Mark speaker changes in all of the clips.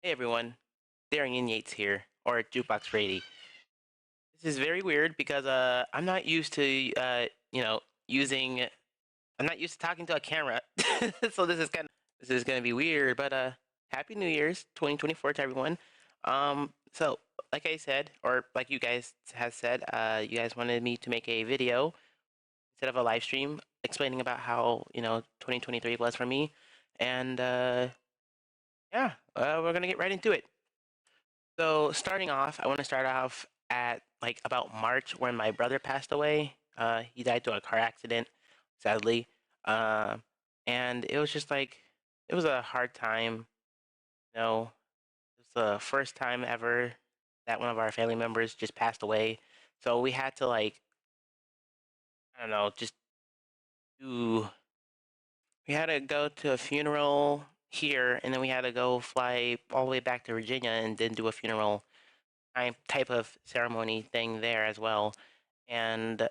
Speaker 1: Hey everyone, Darian Yates here, or Jukebox Brady. This is very weird because I'm not used to using I'm not used to talking to a camera. So this is gonna be weird, but Happy New Year's 2024 to everyone. So like I said, or like you guys have said, you guys wanted me to make a video instead of a live stream explaining about how 2023 was for me, and we're gonna get right into it. So starting off, I want to start off at like about March when my brother passed away. He died to a car accident, sadly. Uh, and it was just like it was a hard time. It was the first time ever that one of our family members just passed away. So we had to like I don't know, just do. We had to go to a funeral here, and then we had to go fly all the way back to Virginia and then do a funeral type of ceremony thing there as well. And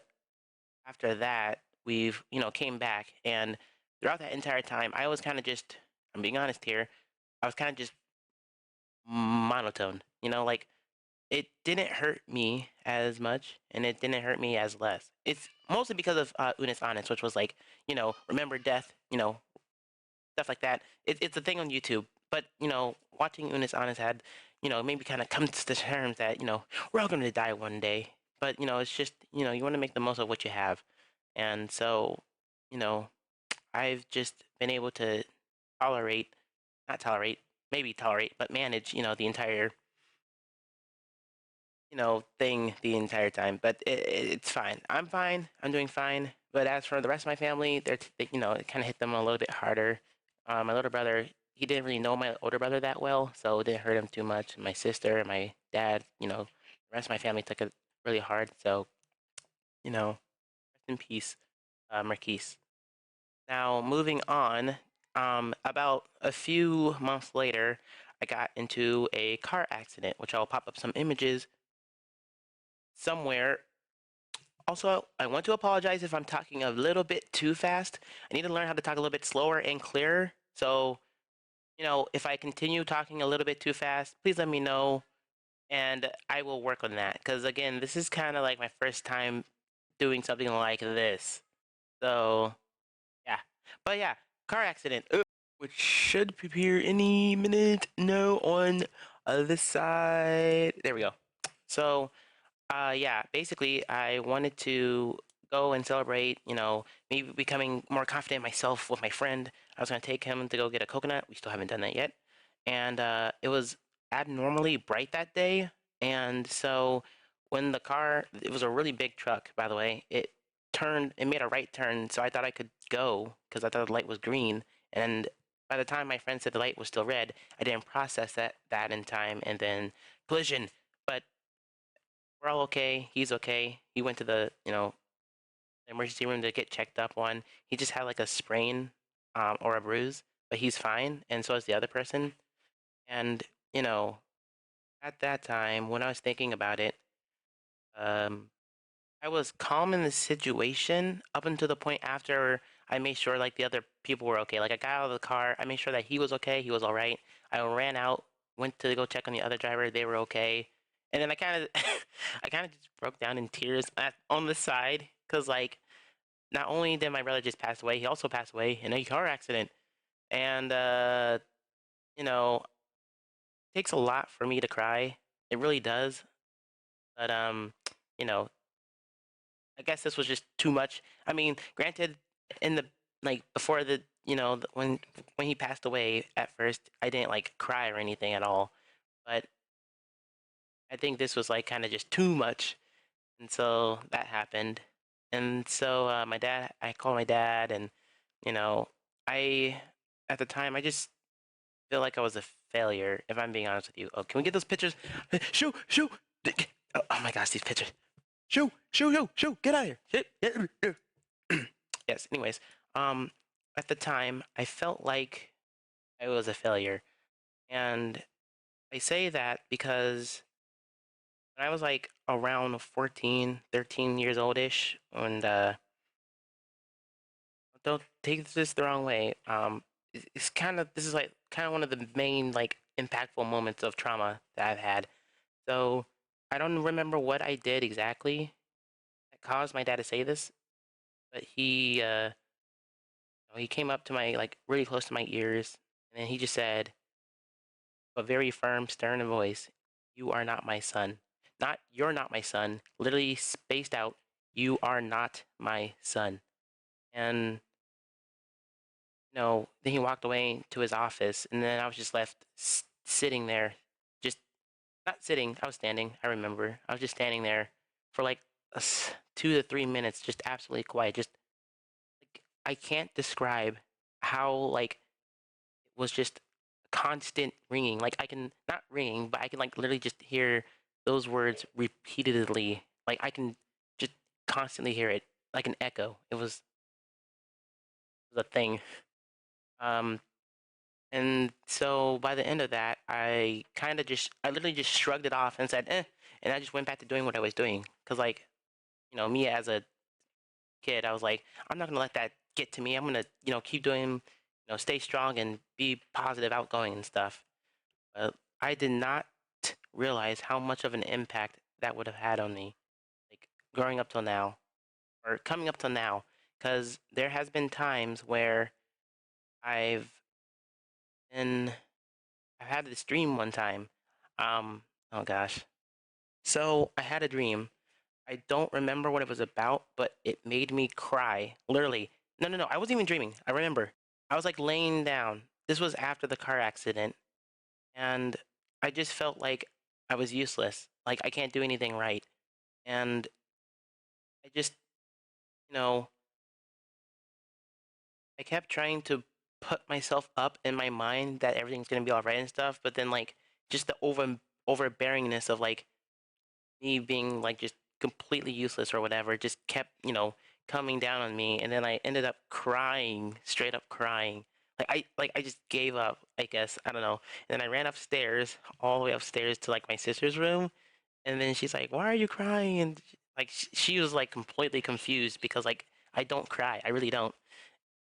Speaker 1: after that, we've came back, and throughout that entire time, I was kind of just I'm being honest here, I was kind of just monotone. Like it didn't hurt me as much, and it didn't hurt me as less. It's mostly because of Unis Honest, which was like remember death, stuff like that. It's a thing on YouTube. But watching Unis Honest had maybe kind of come to the terms that we're all going to die one day. But it's just you want to make the most of what you have, and so you know I've just been able to tolerate, not tolerate, maybe tolerate, but manage the entire thing the entire time. But it's fine. I'm fine. I'm doing fine. But as for the rest of my family, it kind of hit them a little bit harder. My little brother, he didn't really know my older brother that well, so it didn't hurt him too much. My sister, my dad, the rest of my family took it really hard. So, rest in peace, Marquise. Now, moving on, about a few months later, I got into a car accident, which I'll pop up some images somewhere. Also, I want to apologize if I'm talking a little bit too fast. I need to learn how to talk a little bit slower and clearer. So, if I continue talking a little bit too fast, please let me know and I will work on that. Because again, this is kind of like my first time doing something like this. So, yeah. But yeah, car accident, which should appear any minute. No, on this side. There we go. So, yeah, basically, I wanted to go and celebrate, me becoming more confident in myself with my friend. I was going to take him to go get a coconut. We still haven't done that yet. And it was abnormally bright that day. And so when it was a really big truck, by the way, it made a right turn. So I thought I could go because I thought the light was green. And by the time my friend said the light was still red, I didn't process that in time. And then collision. But we're all okay. He's okay. He went to the emergency room to get checked up on. He just had like a sprain, or a bruise, but he's fine, and so is the other person. And you know, at that time when I was thinking about it, um, I was calm in the situation up until the point after I made sure like the other people were okay. Like I got out of the car, I made sure that he was okay. He was all right. I ran out, went to go check on the other driver. They were okay. And then I kind of, I kind of just broke down in tears on the side because like not only did my brother just pass away, he also passed away in a car accident. And you know, it takes a lot for me to cry. It really does. But you know, I guess this was just too much. I mean, granted, in the like before the when he passed away at first, I didn't like cry or anything at all. But I think this was like kind of just too much, and so that happened. And so I called my dad, and you know, I at the time I just feel like I was a failure. If I'm being honest with you. Oh, can we get those pictures? Shoo, shoo. Oh my gosh, these pictures. Shoo, shoo, shoo, shoo. Get out of here. Yes. Anyways, um, at the time, I felt like I was a failure, and I say that because when I was like around 14, 13 years oldish, and don't take this the wrong way. It's kind of this is like kind of one of the main like impactful moments of trauma that I've had. So I don't remember what I did exactly that caused my dad to say this, but he came up to my like really close to my ears, and then he just said, a very firm, stern voice, "You are not my son. Not you're not my son." Literally spaced out, "You are not my son." And then he walked away to his office, and then I was just left sitting there, just not sitting. I was standing. I remember I was just standing there for like 2 to 3 minutes, just absolutely quiet. Just like I can't describe how like it was just constant ringing. Like I can not ringing, but I can like literally just hear those words repeatedly. Like I can just constantly hear it like an echo. It was a thing. Um, and so by the end of that, I literally just shrugged it off and said, eh. And I just went back to doing what I was doing. Cause like, me as a kid, I was like, I'm not gonna let that get to me. I'm gonna, keep doing, stay strong and be positive, outgoing and stuff. But I did not realize how much of an impact that would have had on me, like growing up till now, or coming up till now. Because there has been times where I've been, I've had this dream one time. Oh gosh. So I had a dream. I don't remember what it was about, but it made me cry. Literally. No, no, no. I wasn't even dreaming. I remember. I was like laying down. This was after the car accident, and I just felt like I was useless. Like I can't do anything right. And I just, you know, I kept trying to put myself up in my mind that everything's gonna be all right and stuff, but then like just the overbearingness of like me being like just completely useless or whatever just kept, coming down on me, and then I ended up crying, straight up crying. Like I just gave up, I guess. I don't know. And then I ran upstairs, all the way upstairs to like my sister's room, and then she's like, "Why are you crying?" And like she was like completely confused because like I don't cry. I really don't.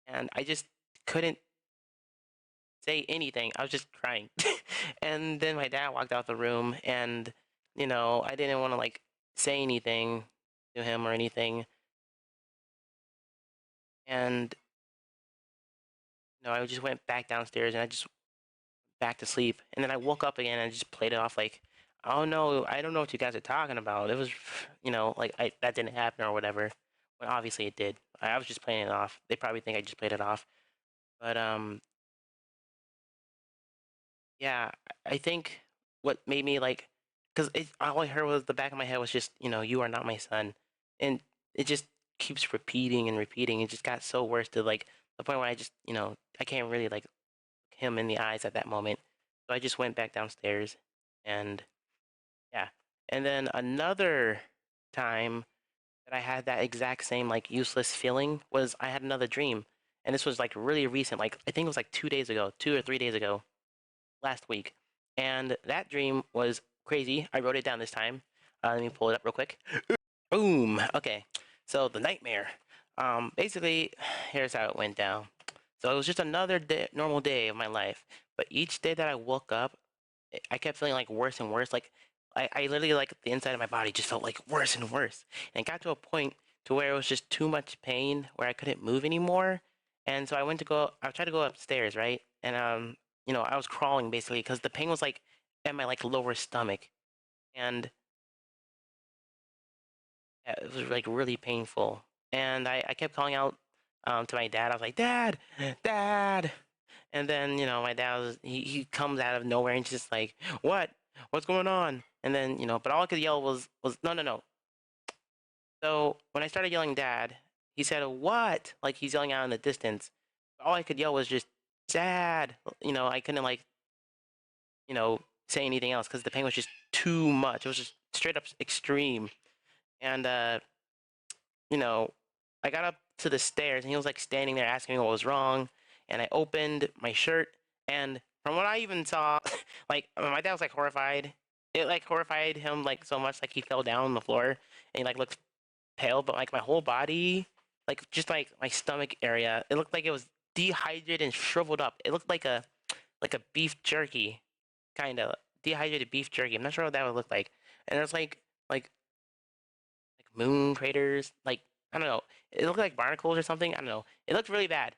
Speaker 1: And I just couldn't say anything. I was just crying. And then my dad walked out the room, and I didn't want to like say anything to him or anything. And I just went back downstairs and I just back to sleep. And then I woke up again and just played it off like, "Oh no, I don't know what you guys are talking about. It was, like that didn't happen or whatever." When obviously it did. I was just playing it off. They probably think I just played it off. But yeah, I think what made me like, because all I heard was the back of my head was just, "You are not my son," and it just keeps repeating and repeating. It just got so worse to like the point where I just, I can't really like look him in the eyes at that moment. So I just went back downstairs, and yeah, and then another time that I had that exact same like useless feeling was I had another dream, and this was like really recent. Like I think it was like 2 days ago, 2 or 3 days ago last week. And that dream was crazy. I wrote it down this time. Let me pull it up real quick. Boom. Okay. So the nightmare. Basically, here's how it went down. So it was just another day, normal day of my life. But each day that I woke up, I kept feeling like worse and worse. Like I literally like the inside of my body just felt like worse and worse. And it got to a point to where it was just too much pain where I couldn't move anymore. And so I tried to go upstairs, right? And I was crawling basically because the pain was like at my like lower stomach. And yeah, it was like really painful. And I kept calling out to my dad. I was like, "Dad, Dad." And then, my dad he comes out of nowhere and just like, "What? What's going on?" And then, but all I could yell was no, no, no. So when I started yelling "Dad," he said, "What?" Like he's yelling out in the distance. All I could yell was just "Dad." I couldn't like, say anything else because the pain was just too much. It was just straight up extreme. And you know, I got up to the stairs and he was like standing there asking me what was wrong. And I opened my shirt, and from what I even saw, like my dad was like horrified. It like horrified him like so much like he fell down on the floor and he like looked pale, but like my whole body, like just like my stomach area, it looked like it was dehydrated and shriveled up. It looked like a beef jerky. kind of dehydrated beef jerky. I'm not sure what that would look like. And there's like moon craters, like I don't know. It looked like barnacles or something. I don't know. It looked really bad.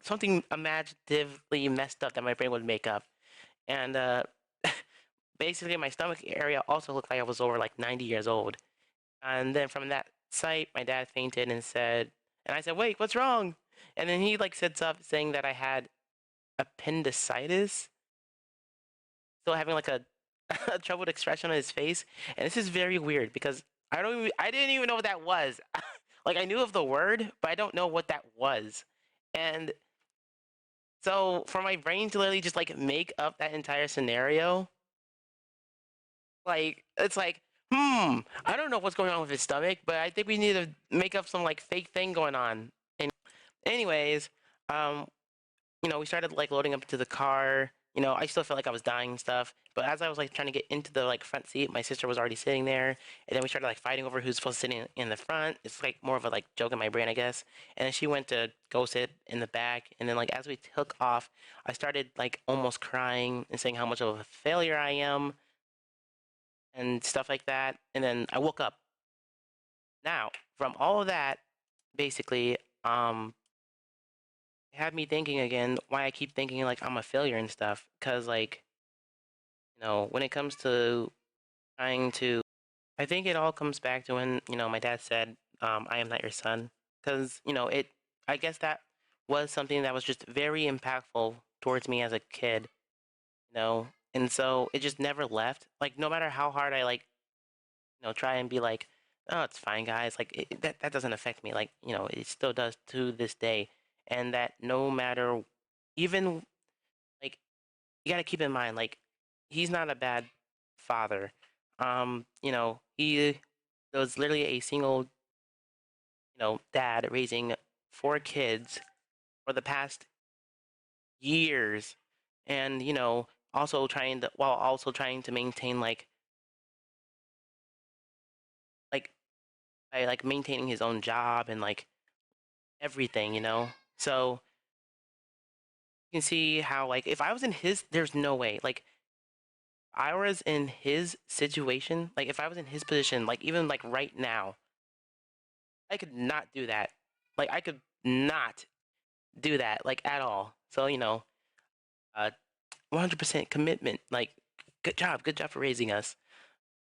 Speaker 1: Something imaginatively messed up that my brain would make up. And basically, my stomach area also looked like I was over like 90 years old. And then from that sight, my dad fainted and said, and I said, "Wait, what's wrong?" And then he like sits up saying that I had appendicitis, still having like a, a troubled expression on his face. And this is very weird because I didn't even know what that was. Like I knew of the word, but I don't know what that was. And so for my brain to literally just like make up that entire scenario, like it's like, I don't know what's going on with his stomach, but I think we need to make up some like fake thing going on. And anyways, um, we started like loading up into the car. I still felt like I was dying and stuff. But as I was like trying to get into the like front seat, my sister was already sitting there, and then we started like fighting over who's supposed to sit in the front. It's like more of a like joke in my brain, I guess. And then she went to go sit in the back, and then like as we took off, I started like almost crying and saying how much of a failure I am and stuff like that. And then I woke up. Now, from all of that, basically, it had me thinking again why I keep thinking like I'm a failure and stuff. Cause like, when it comes to trying to, I think it all comes back to when, my dad said, I am not your son. Cause, I guess that was something that was just very impactful towards me as a kid, you know? And so it just never left. Like, no matter how hard I like, try and be like, oh, it's fine, guys. Like, that doesn't affect me. Like, it still does to this day. And that no matter, even like, you gotta keep in mind, like, he's not a bad father. He was literally a single, dad raising 4 kids for the past years, and also trying to maintain like by like maintaining his own job and like everything. So you can see how like if I was in his, there's no way like I was in his situation, like if I was in his position, like even like right now, I could not do that. Like I could not do that like at all. So 100% commitment. Like good job for raising us.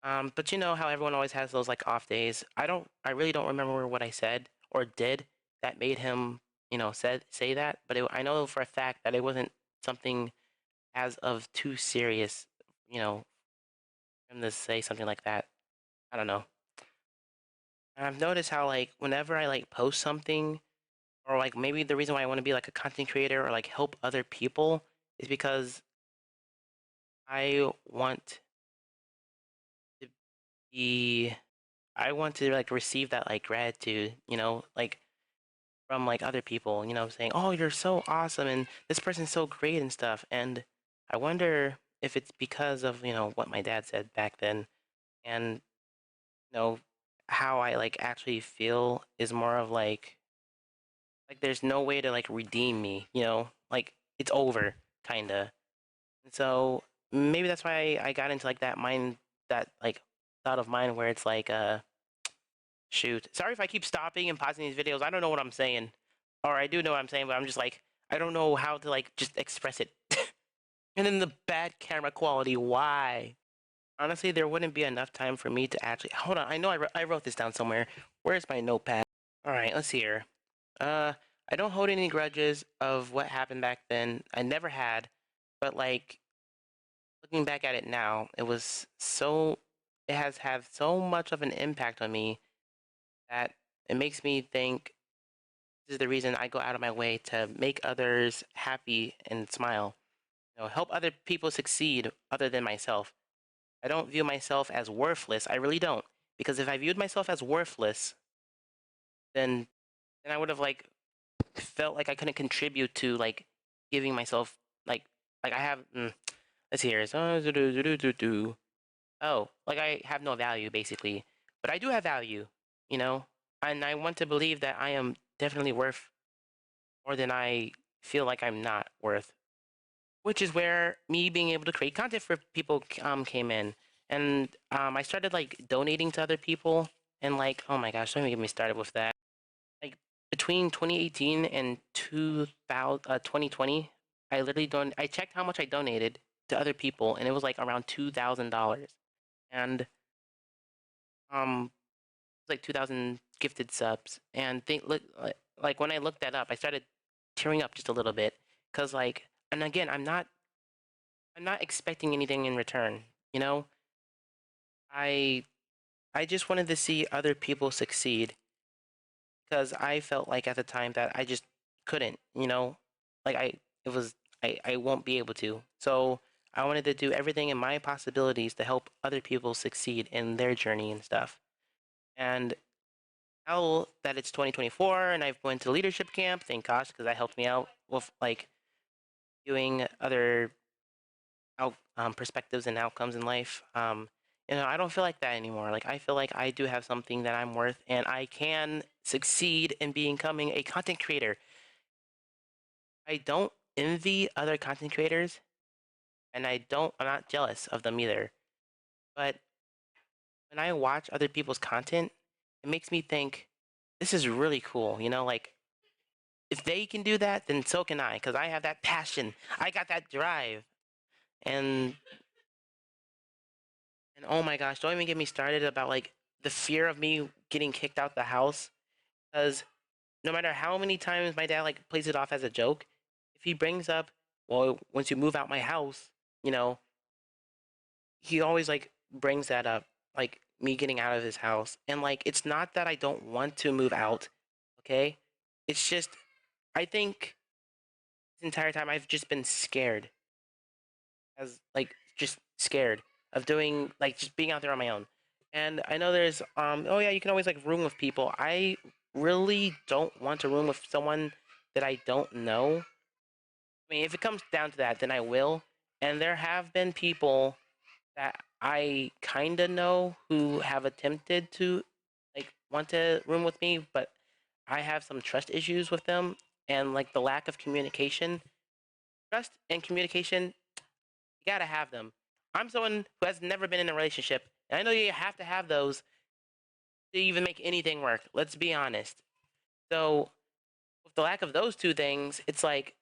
Speaker 1: But you know how everyone always has those like off days. I really don't remember what I said or did that made him, say that. But I know for a fact that it wasn't something as of too serious, for him to say something like that. I don't know. And I've noticed how like whenever I like post something or like maybe the reason why I want to be like a content creator or like help other people is because I want to be I want to like receive that like gratitude, like from like other people, saying, "Oh, you're so awesome and this person's so great and stuff." And I wonder if it's because of, what my dad said back then and know how I like actually feel is more of like there's no way to like redeem me, like it's over kinda. And so maybe that's why I got into like that like thought of mine where it's like shoot. Sorry if I keep stopping and pausing these videos. I don't know what I'm saying. Or I do know what I'm saying, but I'm just like I don't know how to like just express it. And then the bad camera quality, why? Honestly, there wouldn't be enough time for me to actually hold on. I know I wrote this down somewhere. Where's my notepad? All right, let's see here. Uh, I don't hold any grudges of what happened back then. I never had, but like looking back at it now, it has had so much of an impact on me that it makes me think this is the reason I go out of my way to make others happy and smile. Help other people succeed other than myself. I don't view myself as worthless. I really don't. Because if I viewed myself as worthless, then I would have like felt like I couldn't contribute to like giving myself like I have let's see here. Oh, like I have no value basically. But I do have value, you know? And I want to believe that I am definitely worth more than I feel like I'm not worth. which is where me being able to create content for people came in. And I started like donating to other people. And like, oh my gosh, don't even get me started with that. Like between 2018 and 2020, I literally I checked how much I donated to other people, and it was like around $2,000. And like 2,000 gifted subs. And think look like when I looked that up, I started tearing up just a little bit because like, and again, I'm not expecting anything in return. You know, I I just wanted to see other people succeed because I felt like at the time that I just couldn't. Like it was I won't be able to. So I wanted to do everything in my possibilities to help other people succeed in their journey and stuff. And now that it's 2024 and I've went to leadership camp, thank gosh, because that helped me out with like doing other perspectives and outcomes in life. I don't feel like that anymore. Like I feel like I do have something that I'm worth, and I can succeed in becoming a content creator. I don't envy other content creators, and I'm not jealous of them either. But when I watch other people's content, it makes me think this is really cool. Like if they can do that, then so can I, because I have that passion. I got that drive, and And oh my gosh, don't even get me started about like the fear of me getting kicked out the house. Because no matter how many times my dad like plays it off as a joke, if he brings up, well, once you move out my house, you know, he always like brings that up, like me getting out of his house. And like, it's not that I don't want to move out, okay? It's just, I think this entire time I've just been scared, as like just scared of doing like just being out there on my own. And I know there's oh yeah, you can always like room with people. I really don't want to room with someone that I don't know. I mean, if it comes down to that, then I will. And there have been people that I kind of know who have attempted to like want to room with me, but I have some trust issues with them and like the lack of communication. Trust and communication, you gotta have them. I'm someone who has never been in a relationship, and I know you have to have those to even make anything work. Let's be honest. So, with the lack of those two things, it's like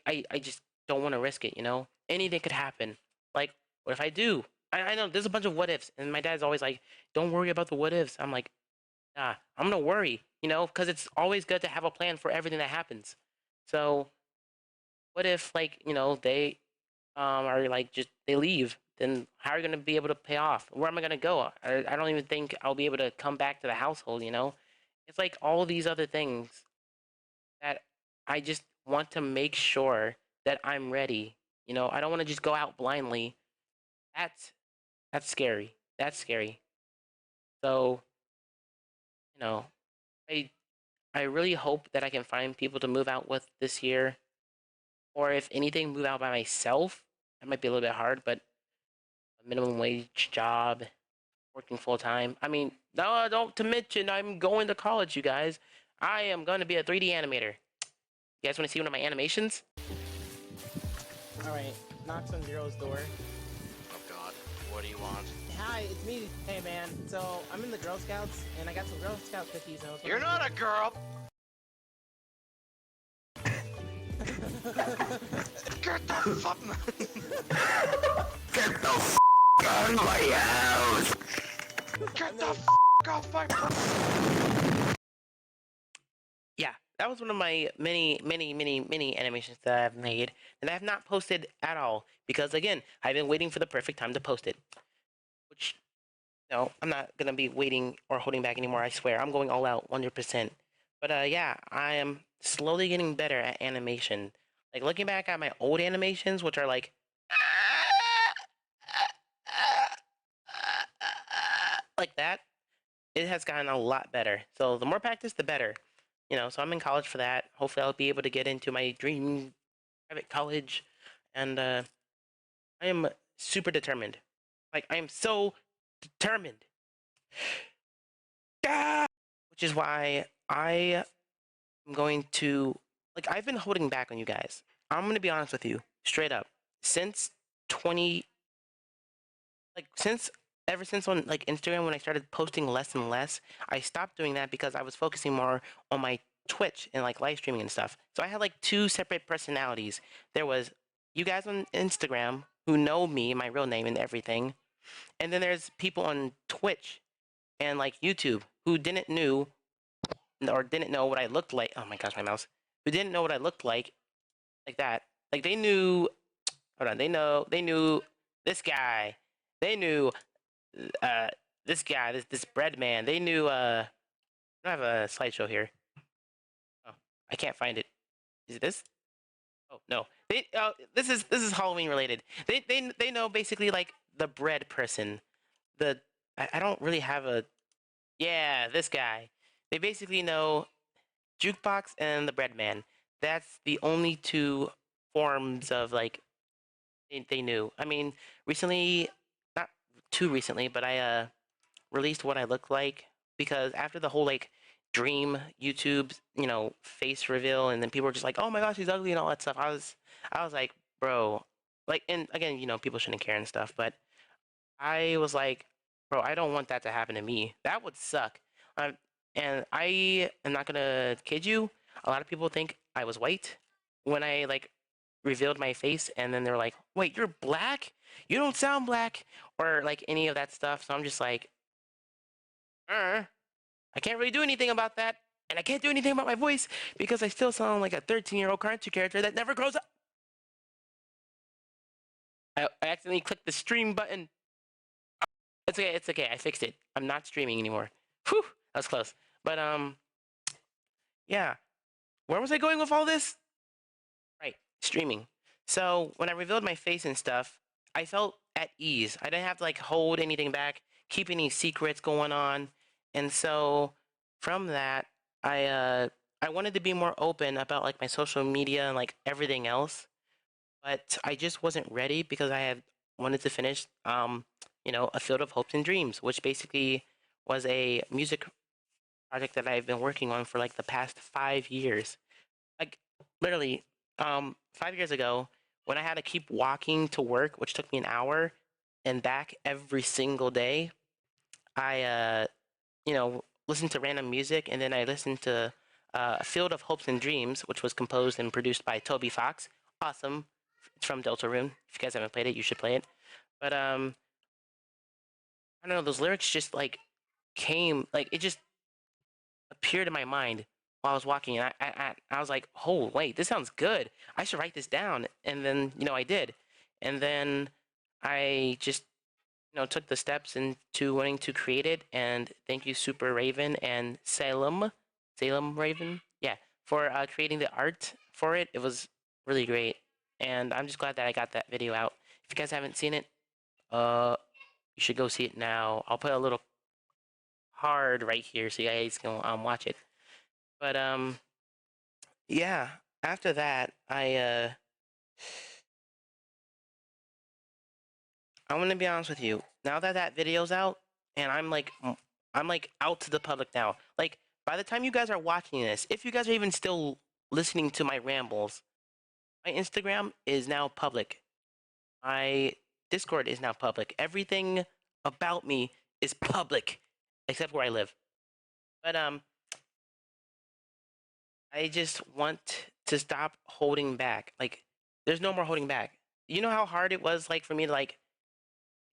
Speaker 1: I just don't want to risk it. Anything could happen. Like, what if I do? I know there's a bunch of what ifs, and my dad's always like, "Don't worry about the what ifs." I'm like, "Nah, I'm gonna worry," because it's always good to have a plan for everything that happens. So, what if like they are like just they leave, then how are you going to be able to pay off? Where am I going to go? I don't even think I'll be able to come back to the household. It's like all these other things that I just want to make sure that I'm ready. I don't want to just go out blindly. That's scary. That's scary. So you know i I really hope that I can find people to move out with this year, or if anything, move out by myself. That might be a little bit hard, but a minimum wage job, working full time. I mean, no, don't to mention I'm going to college, you guys. I am going to be a 3D animator. You guys want to see one of my animations? All right, knocks on Zero's door.
Speaker 2: Oh God, what do you want?
Speaker 1: Hi, it's me. Hey, man. So I'm in the Girl Scouts, and I got some Girl Scout cookies. And
Speaker 2: You're not a girl. Get the fuck.
Speaker 3: Get the f out of my house!
Speaker 2: Get the f off my.
Speaker 1: Yeah, that was one of my many, many, many, many animations that I've made, and I have not posted at all because, again, I've been waiting for the perfect time to post it. Which, no, I'm not gonna be waiting or holding back anymore. I swear, I'm going all out, 100%. But yeah, I am slowly getting better at animation. Like looking back at my old animations, which are like like that, it has gotten a lot better. So the more practice, the better. So I'm in college for that. Hopefully, I'll be able to get into my dream private college, and I am super determined. Like I am so determined. Ah! Which is why I am going to like I've been holding back on you guys. I'm gonna be honest with you. straight up, since 20, like since ever since on like Instagram when I started posting less and less, I stopped doing that because I was focusing more on my Twitch and like live streaming and stuff. So I had like two separate personalities. There was you guys on Instagram who know me, my real name and everything, and then there's people on Twitch and like YouTube who didn't knew or didn't know what I looked like. Oh my gosh, my mouse. Who didn't know what I looked like that. Like they knew. Hold on. They knew this guy. They knew uh this guy. This bread man. They knew. I don't have a slideshow here. Oh, I can't find it. Is it this? Oh no. They. Oh, this is Halloween related. They know basically like the bread person. The I don't really have a. Yeah, this guy. They basically know Jukebox and the Bread Man. That's the only two forms of like they knew. I mean, recently, not too recently, but I released what I look like because after the whole like dream YouTube, face reveal, and then people were just like, "Oh my gosh, he's ugly" and all that stuff. I was like, bro, like, and again, people shouldn't care and stuff, but I was like, bro, I don't want that to happen to me. That would suck. Um, and I am not gonna kid you. A lot of people think I was white when I like revealed my face, and then they're like, "Wait, you're black? You don't sound black," or like any of that stuff. So I'm just like, I can't really do anything about that, and I can't do anything about my voice because I still sound like a 13-year-old cartoon character that never grows up. I accidentally clicked the stream button. It's okay. It's okay. I fixed it. I'm not streaming anymore. Whew, that was close. But yeah. Where was I going with all this? Right, streaming. So when I revealed my face and stuff, I felt at ease. I didn't have to like hold anything back, keep any secrets going on, and so from that, I wanted to be more open about like my social media and like everything else, but I just wasn't ready because I had wanted to finish A Field of Hopes and Dreams, which basically was a music project that I've been working on for like the past 5 years. Like literally, 5 years ago, when I had to keep walking to work, which took me an hour and back every single day, I listened to random music, and then I listened to A Field of Hopes and Dreams, which was composed and produced by Toby Fox. Awesome. It's from Deltarune. If you guys haven't played it, you should play it. But I don't know, those lyrics just like came, like it just appeared in my mind while I was walking, and I was like, oh wait, this sounds good. I should write this down, and then I did, and then I just took the steps into wanting to create it. And thank you, Super Raven and Salem Raven, yeah, for creating the art for it. It was really great, and I'm just glad that I got that video out. If you guys haven't seen it, you should go see it now. I'll put a little card right here so you guys can watch it. But yeah. After that, I'm gonna be honest with you. Now that that video's out, and I'm like out to the public now. Like by the time you guys are watching this, if you guys are even still listening to my rambles, my Instagram is now public. My Discord is now public. Everything about me is public, except where I live. But I just want to stop holding back. Like, there's no more holding back. You know how hard it was, like, for me to like.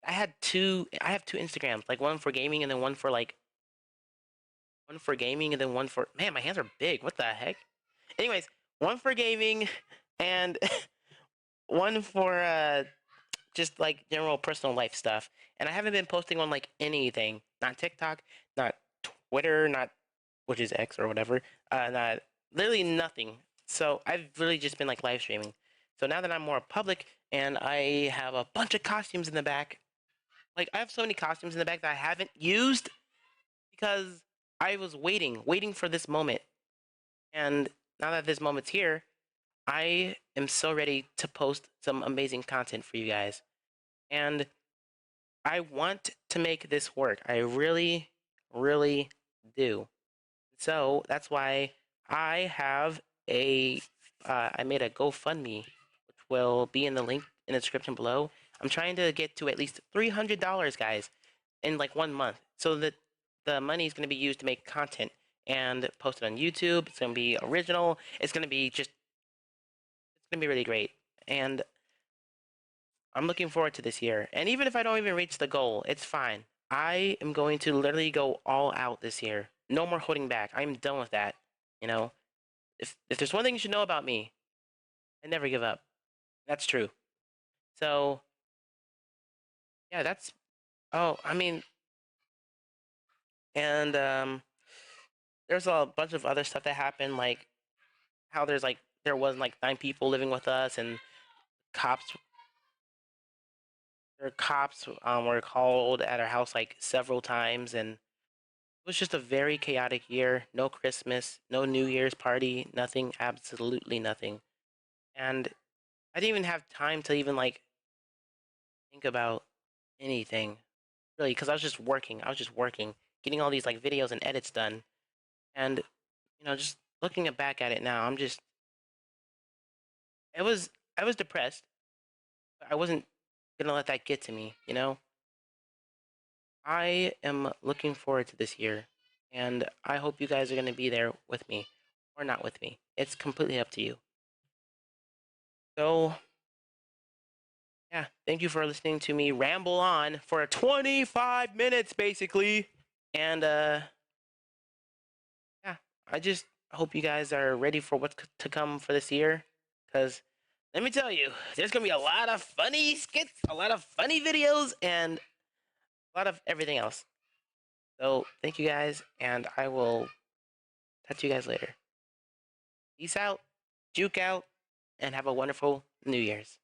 Speaker 1: I have two Instagrams, like one for gaming and then one for gaming and then one for. Man, my hands are big. What the heck? Anyways, one for gaming and one for just like general personal life stuff. And I haven't been posting on like anything. Not TikTok, not Twitter, not which is X or whatever. Not literally nothing. So I've really just been like live streaming. So now that I'm more public and I have a bunch of costumes in the back, like I have so many costumes in the back that I haven't used because I was waiting for this moment. And now that this moment's here, I am so ready to post some amazing content for you guys. And I want to make this work. I really, really do. So that's why I have I made a GoFundMe, will be in the link in the description below. I'm trying to get to at least $300, guys, in like 1 month, so that the money is going to be used to make content and post it on YouTube. It's going to be original. It's going to be really great. And I'm looking forward to this year. And even if I don't even reach the goal, it's fine. I am going to literally go all out this year. No more holding back. I'm done with that. You know, if there's one thing you should know about me, I never give up. That's true. So, yeah, that's. Oh, I mean, and there's a bunch of other stuff that happened, like how there was like 9 people living with us, and cops were called at our house like several times, and it was just a very chaotic year. No Christmas, no New Year's party, nothing, absolutely nothing. And I didn't even have time to even like think about anything, really, because I was just working. Getting all these like videos and edits done. And just looking back at it now, I was depressed, but I wasn't gonna let that get to me, I am looking forward to this year, and I hope you guys are gonna be there with me or not with me. It's completely up to you. So, yeah, thank you for listening to me ramble on for 25 minutes, basically. And, yeah, I just hope you guys are ready for what's to come for this year, because let me tell you, there's going to be a lot of funny skits, a lot of funny videos, and a lot of everything else. So, thank you guys, and I will talk to you guys later. Peace out, juke out, and have a wonderful New Year's.